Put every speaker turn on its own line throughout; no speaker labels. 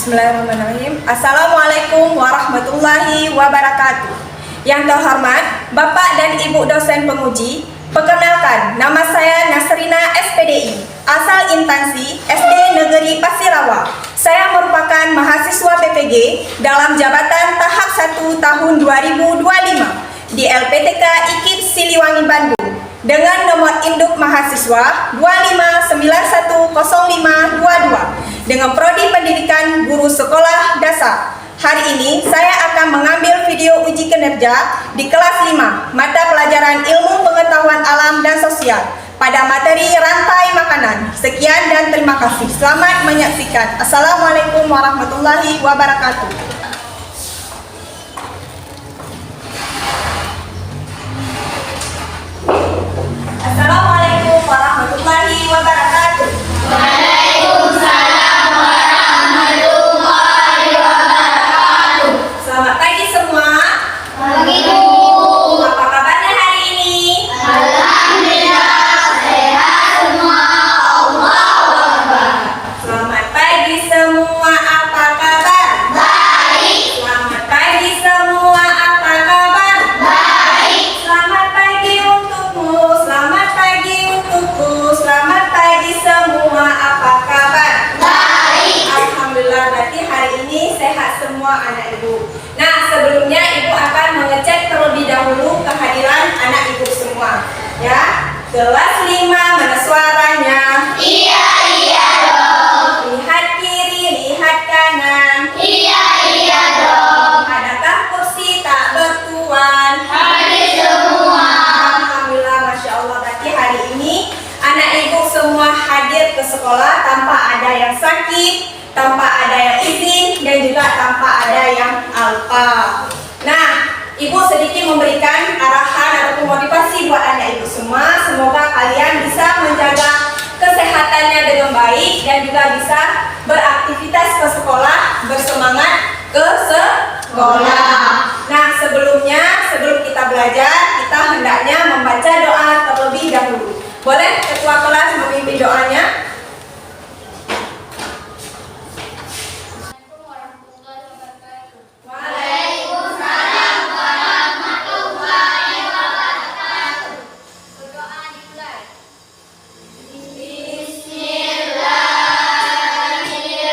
Bismillahirrahmanirrahim. Assalamualaikum warahmatullahi wabarakatuh. Yang terhormat Bapak dan Ibu dosen penguji, perkenalkan, nama saya Nasrina SPDI, asal instansi SD Negeri Pasirawa. Saya merupakan mahasiswa PPG dalam jabatan tahap 1 tahun 2025 di LPTK IKIP Siliwangi Bandung dengan nomor induk mahasiswa 259100522 dengan prodi pendidikan guru sekolah dasar. Hari ini saya akan mengambil video uji kinerja di kelas 5 mata pelajaran ilmu pengetahuan alam dan sosial pada materi rantai makanan. Sekian dan terima kasih. Selamat menyaksikan. Assalamualaikum warahmatullahi wabarakatuh. Assalamualaikum warahmatullahi wabarakatuh.
Waalaikumsalam warahmatullahi wabarakatuh.
Selamat pagi semua.
Pagi Bu.
Apa kabarnya hari ini?
Alhamdulillah sehat semua. Allahu Akbar.
Selamat pagi semua. Apa kabar?
Baik.
Selamat pagi semua. Apa kabar?
Baik.
Selamat pagi untukmu. Selamat pagi untukku. Selamat pagi semua. Apa kabar?
Baik.
Alhamdulillah, berarti hari ini sehat semua anak ibu. Nah, sebelumnya ibu akan mengecek terlebih dahulu kehadiran anak ibu semua. Ya, kelas 5 mana suaranya?
Iya dong.
Lihat kiri, lihat kanan.
Iya dong.
Adakah kursi tak bertuan?
Hadir semua.
Alhamdulillah, Masya Allah. Berarti hari ini anak ibu semua hadir ke sekolah tanpa ada yang sakit, tanpa ada yang izin, dan juga tanpa ada yang alpa. Nah, ibu sedikit memberikan arahan ataupun motivasi buat anak ibu semua. Semoga kalian bisa menjaga kesehatannya dengan baik dan juga bisa beraktivitas ke sekolah, bersemangat ke sekolah. Nah, sebelum kita belajar, kita hendaknya membaca doa terlebih dahulu. Boleh ketua kelas memimpin doanya?
Waalaikumsalam warahmatullahi wabarakatuh.
Berdoa dimulai.
Bismillahirrahmanirrahim.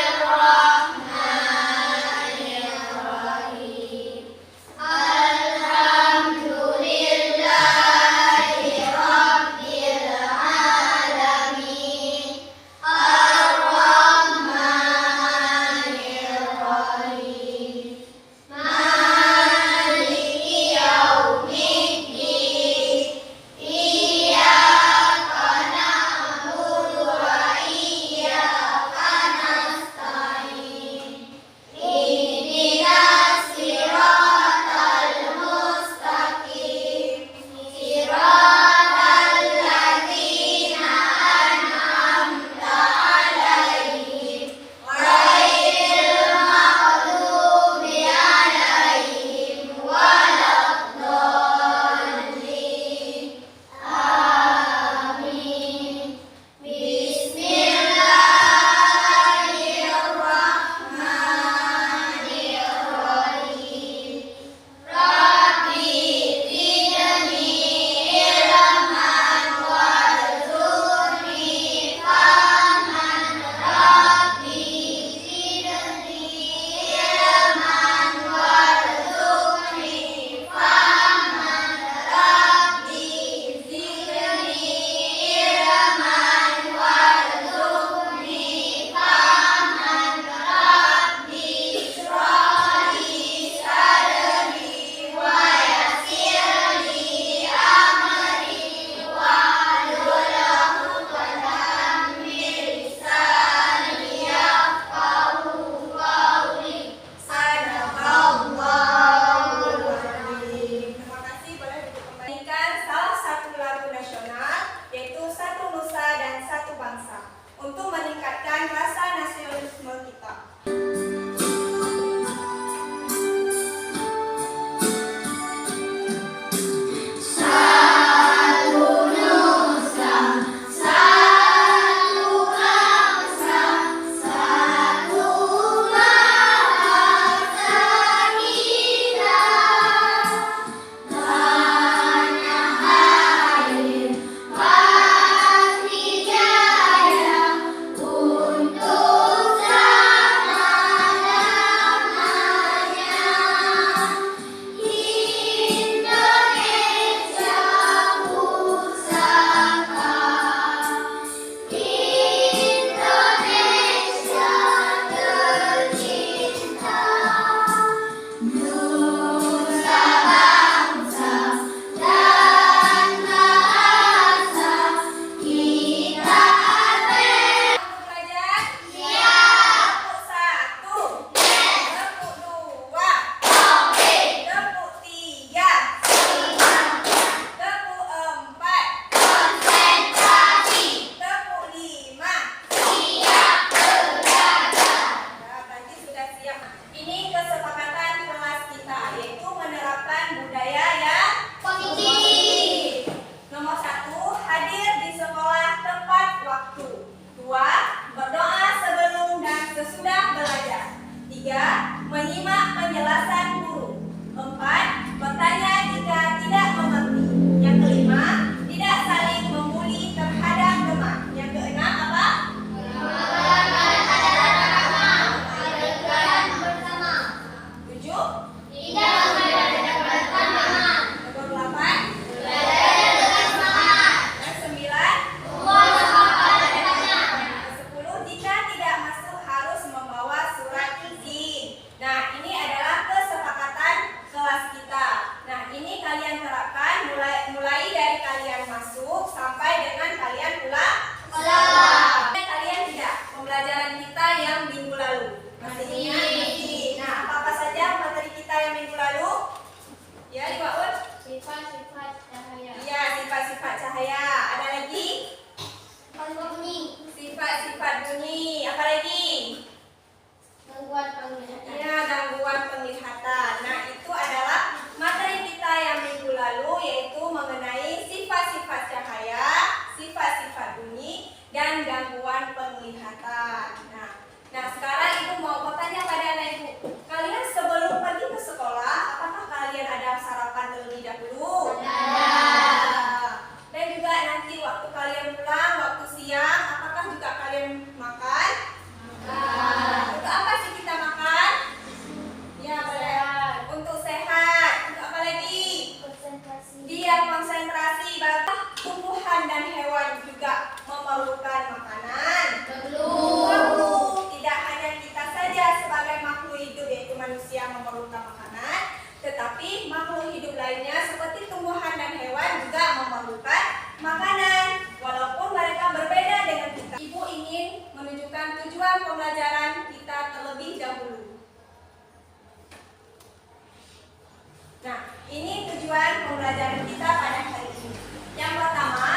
pembelajaran kita pada hari ini. Yang pertama,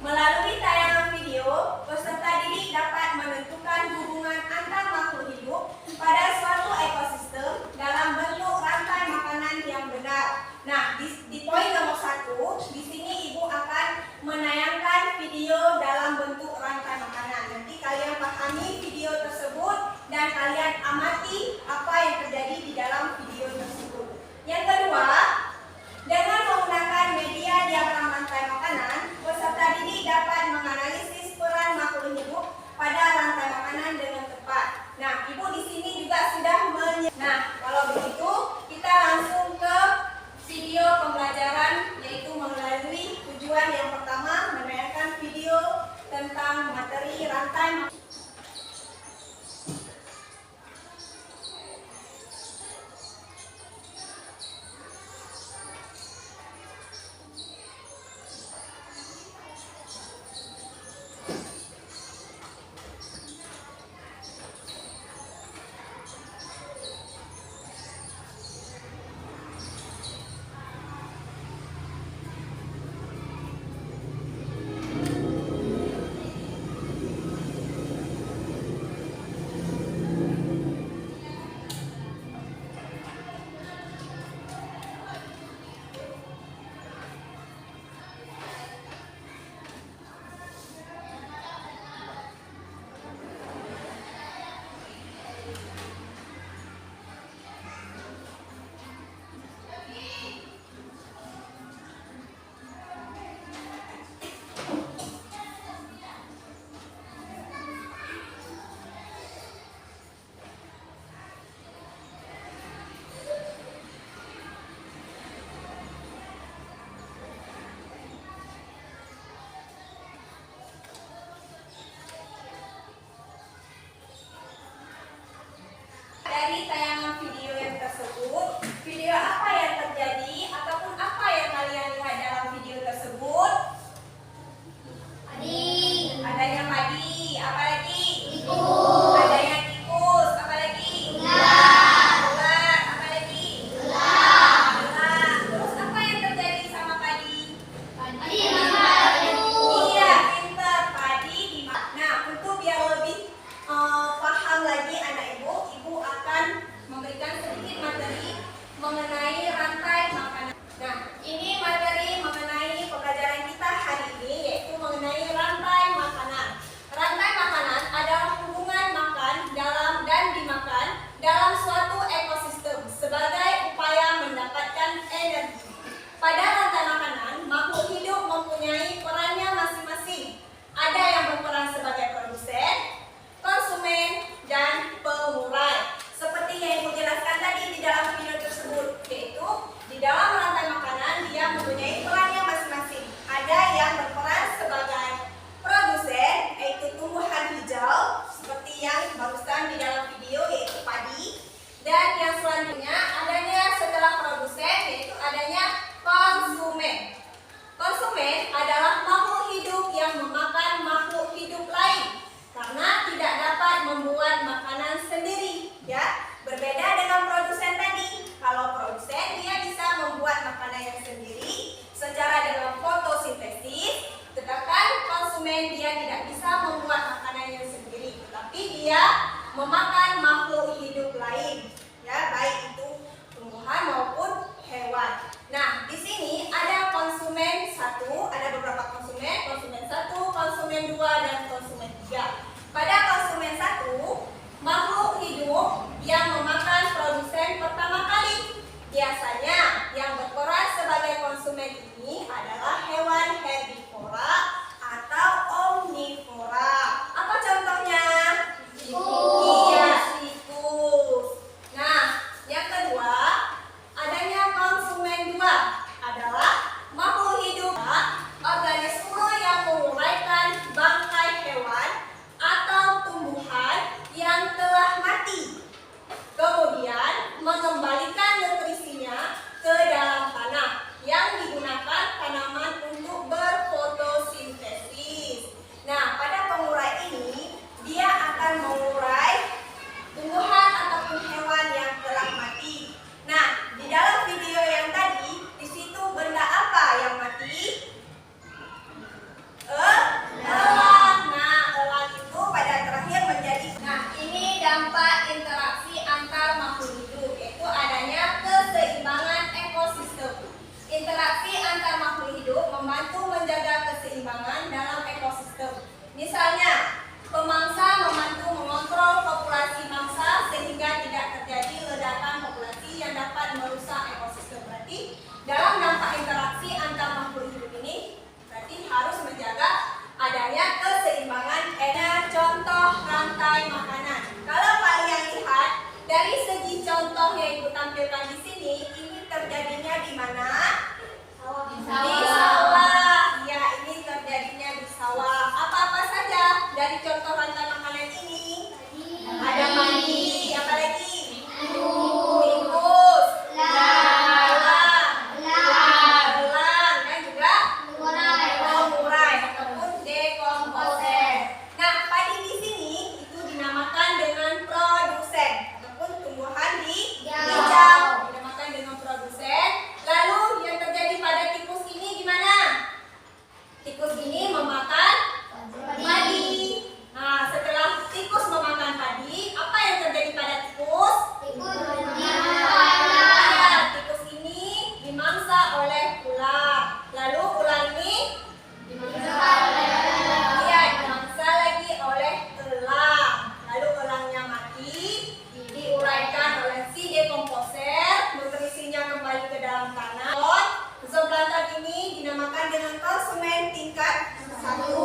melalui tayangan video, peserta didik dapat menentukan hubungan antar makhluk hidup pada suatu ekosistem dalam bentuk rantai makanan yang benar. Nah, di poin nomor 1, di sini Ibu akan menayangkan video dalam bentuk rantai makanan. Nanti kalian pahami video tersebut dan kalian amati apa yang terjadi di dalam video tersebut. Yang kedua, dengan menggunakan media diagram rantai makanan, peserta didik dapat menganalisis peran makhluk hidup pada rantai makanan dengan tepat. Nah, Ibu di sini juga sudah Nah, kalau begitu kita langsung ke video pembelajaran, yaitu melalui tujuan yang pertama, menayangkan video tentang materi rantai makanan. Dari tayangan video yang tersebut, video apa yang terjadi ataupun apa yang kalian lihat dalam video tersebut?
Padi.
Adanya padi, apa lagi?
Tikus.
Adanya tikus, apa lagi?
Ular.
Ular, apa lagi?
Ular.
Ular. Terus apa yang terjadi sama padi?
Padi makan.
Iya, pintar, padi dimakan. Nah, untuk biar lebih paham lagi anak ibu akan memberikan sedikit materi mengenai rantai makanan. Nah, ini materi mengenai pembelajaran kita hari ini, yaitu mengenai rantai makanan. Rantai makanan adalah hubungan makan dalam dan dimakan dalam suatu ekosistem sebagai upaya mendapatkan energi. Pada rantai makanan, makhluk hidup mempunyai perannya masing-masing. Ada yang berperan sebagai produsen, konsumen, dan pengurai. Seperti yang Ibu jelaskan tadi di dalam video tersebut, yaitu di dalam rantai makanan dia mempunyai perannya masing-masing. Ada yang berperan sebagai produsen, yaitu tumbuhan hijau, seperti yang barusan di dalam video, yaitu padi. Dan yang selanjutnya adanya setelah produsen, yaitu adanya konsumen. Konsumen adalah makhluk hidup yang memakan makhluk hidup lain karena tidak dapat membuat makanan sendiri, ya. Berbeda dengan produsen tadi. Kalau produsen dia bisa membuat makanannya sendiri secara dengan fotosintesis, sedangkan konsumen dia tidak bisa membuat makanannya sendiri, tetapi dia memakan makhluk hidup lain, ya, baik itu tumbuhan maupun hewan. Nah, di sini ada konsumen 1, ada beberapa konsumen 1, konsumen 2, dan konsumen 3. Pada konsumen 1, makhluk hidup yang memakan produsen pertama kali. Biasanya yang berperan sebagai konsumen ini adalah hewan herbivora atau omnivora. Apa contohnya? Iya, tikus. Nah, yang kedua, adanya konsumen 2 adalah makhluk hidup organisme yang menguraikan bangkai hewan atau tumbuhan yang telah Misalnya, pemangsa membantu mengontrol populasi mangsa sehingga tidak terjadi ledakan populasi yang dapat merusak ekosistem. Berarti dalam dampak interaksi antar makhluk hidup ini berarti harus menjaga adanya keseimbangan. Contoh rantai makanan. Kalau kalian lihat dari segi contoh yang ibu tampilkan di sini, ini terjadinya di mana? Di sawah. Ya, ini terjadinya di sawah. Apa-apa saja dari contoh rantai makanan ini? Ada mandi, apa lagi? Tikus, belalang, dan juga pengurai ataupun dekomposer. Nah, padi di sini itu dinamakan dengan produsen ataupun tumbuhan hijau dinamakan dengan produsen. Lalu yang terjadi pada tikus ini gimana? Tikus ini memakan padi. Nah, setelah tikus memakan padi, apa yang terjadi pada tikus? Ya, tikus ini dimangsa oleh ular. Lalu ular ini dimangsa lagi oleh elang. Lalu elangnya mati, diuraikan oleh si dekomposer, nutrisinya kembali ke dalam tanah. Zooplankton ini dinamakan dengan konsumen tingkat 1.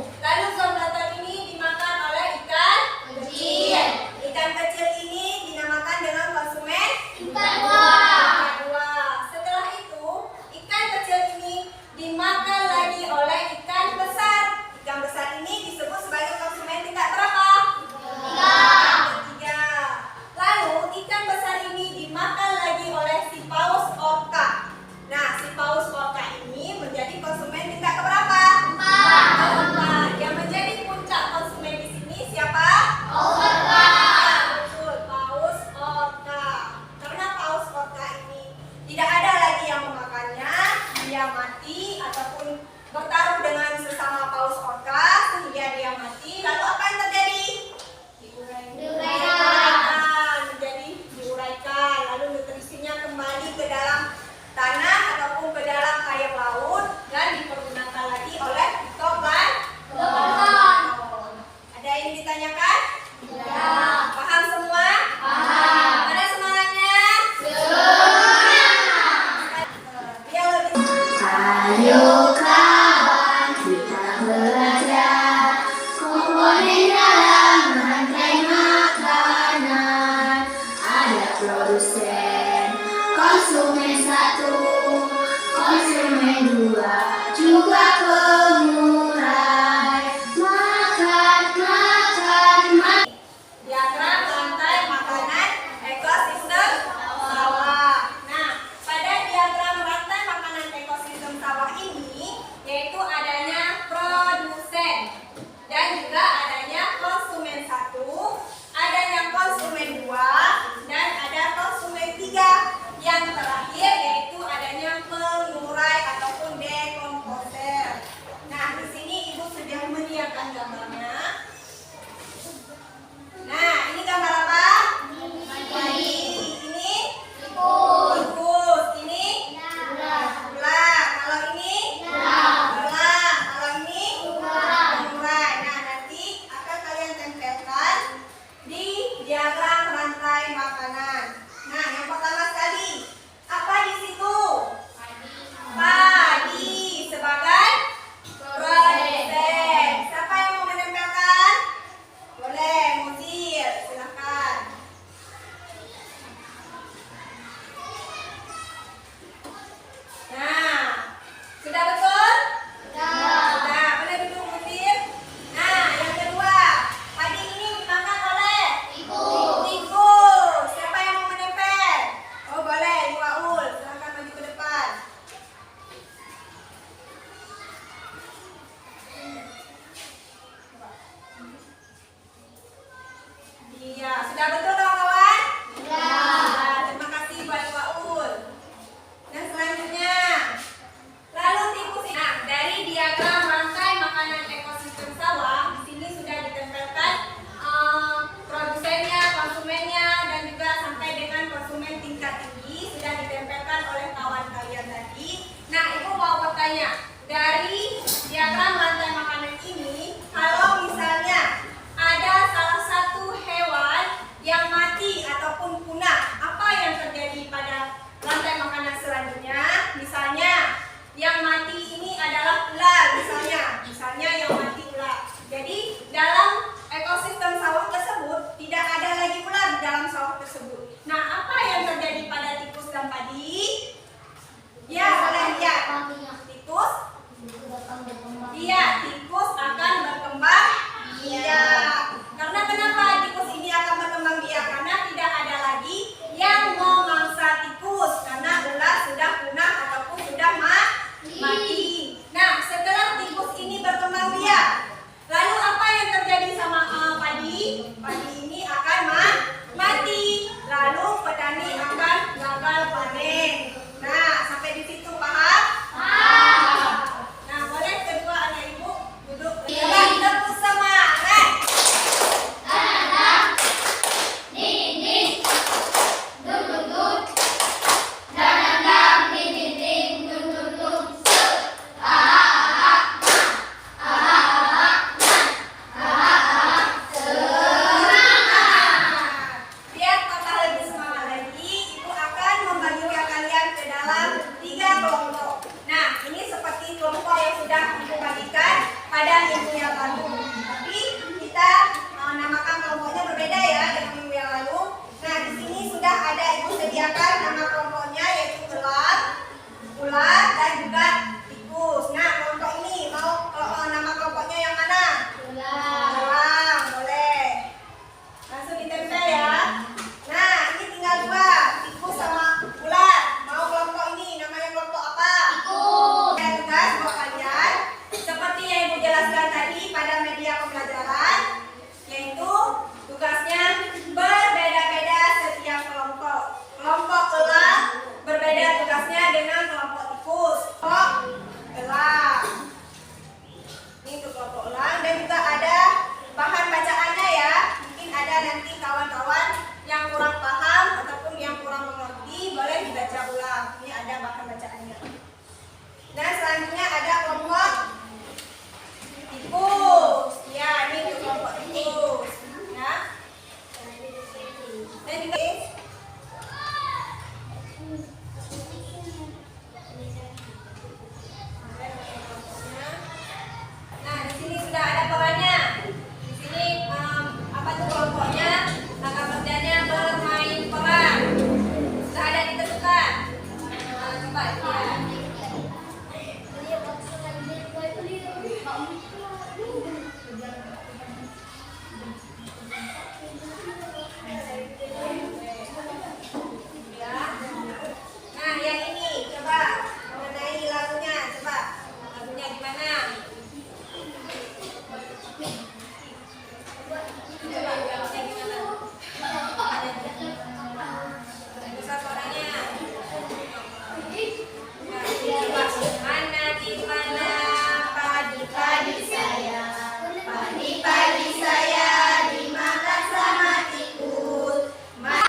Lalu zooplankton ini dimakan oleh ikan kecil. Ikan kecil ini dinamakan dengan konsumen tingkat 2. Setelah itu, ikan kecil ini dimakan lagi oleh ikan besar. Ikan besar ini disebut sebagai konsumen tingkat berapa? 3. Lalu ikan besar ini dimakan lagi oleh si paus orca. Nah, si paus orca ini menjadi konsumen tingkat keberapa? 4. Yang menjadi puncak konsumen di sini siapa? Paus orca. Betul, paus orca. Karena paus orca ini tidak ada lagi yang memakannya, dia mati ataupun bertaruh dengan sesama paus orca sehingga dia mati. Lalu apa yang terjadi? Diuraikan, lalu nutrisinya kembali ke dalam tanah ataupun ke dalam air laut dan dipergunakan lagi oleh zooplankton. Ada yang ingin ditanyakan? Ya. Paham semua? Paham. Ada semangatnya? Biar lebih.
Ayo kawan, kita belajar komponen dalam rantai makanan. Ada produsen, konsumen 1, konsumen 2, juga pengurai. Makan.
Diagram rantai makanan ekosistem sawah. Nah, pada diagram rantai makanan ekosistem sawah ini yaitu adanya produsen dan juga adanya konsumen 1, adanya konsumen 2, dan ada konsumen 3. Yang terakhir yaitu adanya pengurai ataupun dekomposer. Nah, di sini Ibu sudah menyiapkan gambarnya. Nah, ini gambar apa? Padi. Ini tikus. Ini ular. Kalau ini belang. Kalau ini pengurai. Nah, nanti akan kalian tempelkan di diagram rantai makanan. Nah, yang pertama sekali, apa di situ? Padi sebagai produsen. Siapa yang mau menempelkan? Boleh, Muzir, silakan. Nah, sudah betul? Sudah, boleh duduk Muzir. Nah, yang kedua, padi ini dimakan oleh tikus. Siapa yang mau menempel? Oh, boleh, Ibu Aul, silakan maju ke depan. Iya, sudah betul kawan-kawan? Nah, terima kasih buat Ibu Aul. Dan selanjutnya, lalu tikus. Nah, dari diagram rantai makanan ekosistem sawah, di sini sudah ditempelkan produsennya, konsumennya, dan juga sampai dengan konsumen tingkat tinggi sudah ditempelkan oleh kawan kalian tadi. Nah, Ibu mau bertanya, dari diagram rantai makanan ini, kalau Dan juga nah, di sini sudah ada polanya. Di sini apa tuh kelompoknya? Langkah kerjanya bermain peran. Sudah ada ditentukan. Coba lihat. Nah, yang ini coba mengenai lagunya. Coba lagunya gimana? Coba lagunya gimana? Bisa suaranya. Nah, coba mana di mana padi-padi saya, padi-padi saya dimakan sama tikus.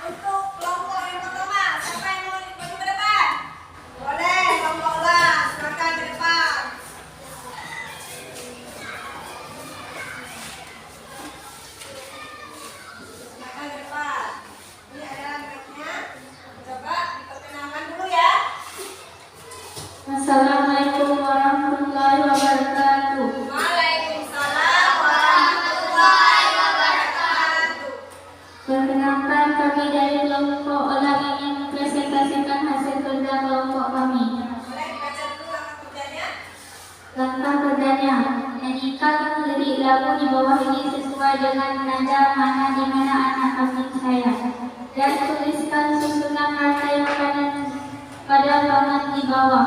Untuk kelompok yang pertama, siapa yang mau maju ke depan? Boleh, kelompok ulang, silakan ke depan. Silakan ke depan. Ini adalah mereknya. Coba diperkenalkan dulu ya.
Assalamualaikum warahmatullahi wabarakatuh.
Waalaikumsalam warahmatullahi wabarakatuh.
Perkenalkan, kami dari kelompok Elang ingin mempresentasikan hasil kerja kelompok kami.
Boleh dibaca dulu langkah kerjanya?
Langkah kerjanya, nyanyikan lirik lagu di bawah ini sesuai dengan nada mana di mana anak kambing saya. Dan tuliskan susunan rantai makanan pada papan di bawah.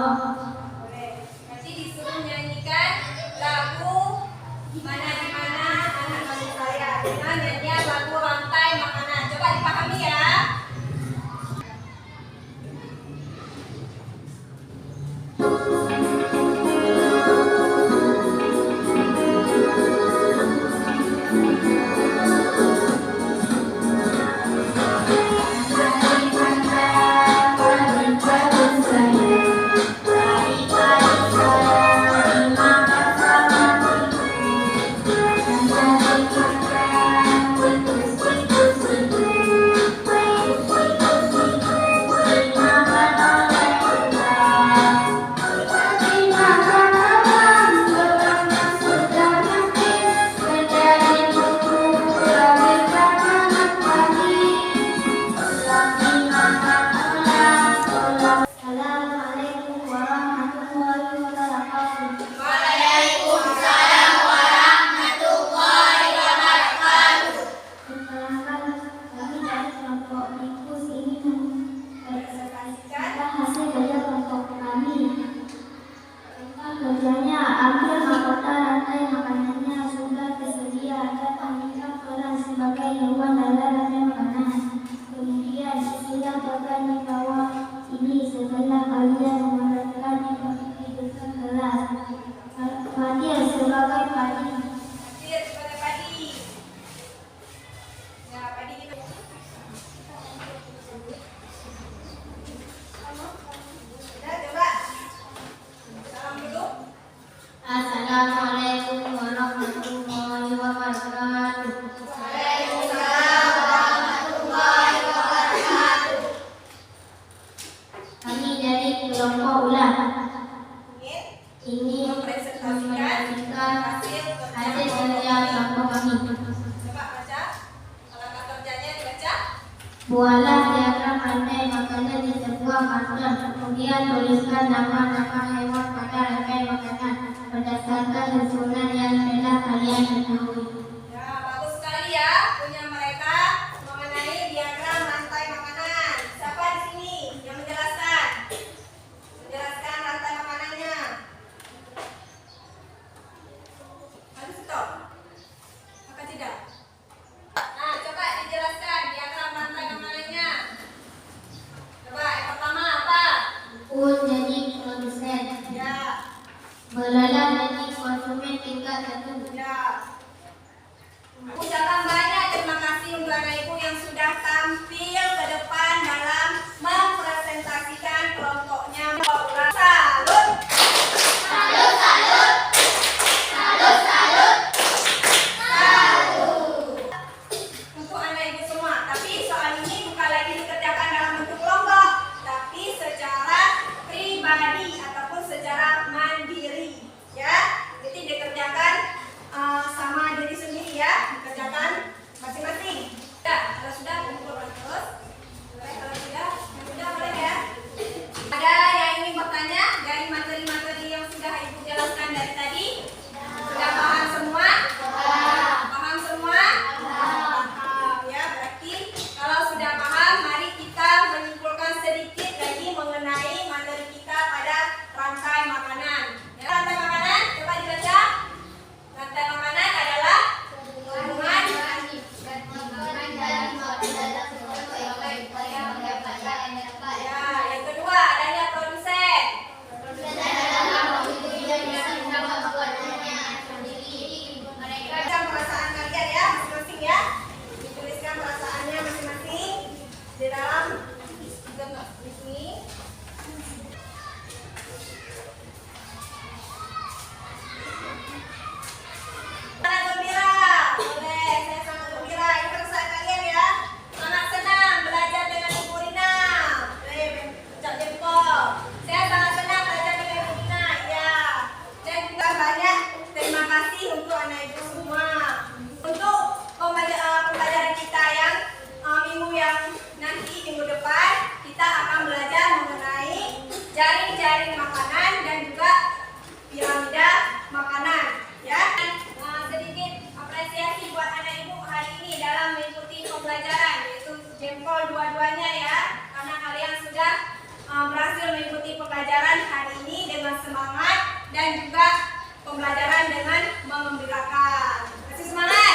Boleh. Nanti disuruh nyanyikan lagu mana di mana anak kambing saya dengan nyanyian lagu rantai makanan. Coba dipahami ya.
Assalamualaikum warahmatullahi wabarakatuh.
Waalaikumsalam warahmatullahi wabarakatuh.
Perkenalkan, kami dari kelompok tikus ini
Presentasikan.
hasil kerja kelompok kami. Langkah kerjanya, ambil mahkota rantai makanannya sudah tersedia dan ambilkan peran sebagai hewan dalam rantai makanan. Kemudian isilah bagan di bawah ini setelah kalian mengatakan yang menghidupkan kelas. Fadil sebagai padi.
Hadir sebagai padi. Ya, padi kita. Sudah, coba. Salam dulu.
Assalamualaikum warahmatullahi wabarakatuh.
Waalaikumsalam warahmatullahi wabarakatuh.
Kami dari kelompok ulang
Ingin
ingin
mempresentasikan hasil
hasil
kerja
kerja kelompok kami.
Coba baca. Langkah kerjanya dibaca.
Buatlah diagram rantai makanan di sebuah karton. Kemudian tuliskan nama-nama hewan pada rantai makanan berdasarkan susunan yang telah kalian ketahui.
Ya, bagus sekali ya punya mereka mengenai diagram rantai makanan. Siapa di sini yang menjelaskan? Menjelaskan rantai makanannya. Harus stop. Maka tidak. Nah, coba dijelaskan diagram rantai makanannya. Coba yang pertama apa?
Un jadi produsen,
Ya,
belalang jadi konsumen tingkat 1.
ya. minggu depan kita akan belajar mengenai jaring-jaring makanan dan juga piramida makanan, ya. Sedikit apresiasi buat anak ibu hari ini dalam mengikuti pembelajaran, yaitu jempol dua-duanya ya, karena kalian sudah berhasil mengikuti pembelajaran hari ini dengan semangat dan juga pembelajaran dengan mengembirakan. Kasih semangat.